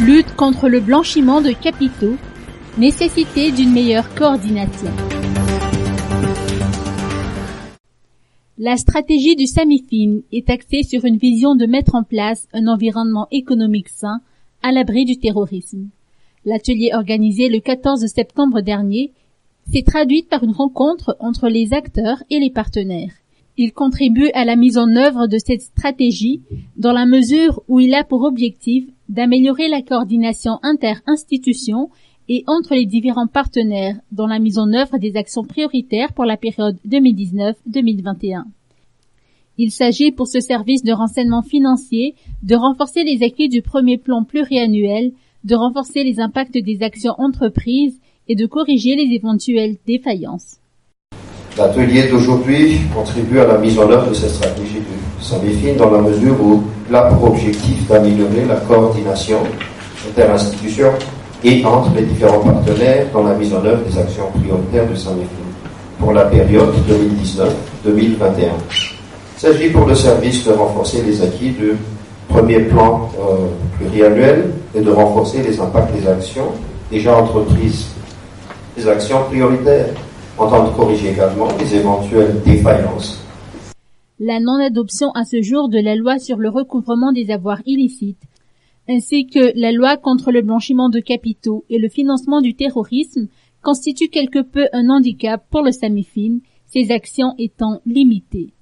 Lutte contre le blanchiment de capitaux, nécessité d'une meilleure coordination. La stratégie du SAMIFIN est axée sur une vision de mettre en place un environnement économique sain à l'abri du terrorisme. L'atelier organisé le 14 septembre dernier s'est traduit par une rencontre entre les acteurs et les partenaires. Il contribue à la mise en œuvre de cette stratégie dans la mesure où il a pour objectif d'améliorer la coordination inter-institutions et entre les différents partenaires dans la mise en œuvre des actions prioritaires pour la période 2019-2021. Il s'agit pour ce service de renseignement financier de renforcer les acquis du premier plan pluriannuel, de renforcer les impacts des actions entreprises et de corriger les éventuelles défaillances. L'atelier d'aujourd'hui contribue à la mise en œuvre de cette stratégie du SAMIFIN dans la mesure où il a pour objectif d'améliorer la coordination interinstitutions et entre les différents partenaires dans la mise en œuvre des actions prioritaires du SAMIFIN pour la période 2019-2021. Il s'agit pour le service de renforcer les acquis du premier plan pluriannuel et de renforcer les impacts des actions déjà entreprises, des actions prioritaires, en tant que corriger également les éventuelles défaillances. La non-adoption à ce jour de la loi sur le recouvrement des avoirs illicites, ainsi que la loi contre le blanchiment de capitaux et le financement du terrorisme constituent quelque peu un handicap pour le SAMIFIN, ces actions étant limitées.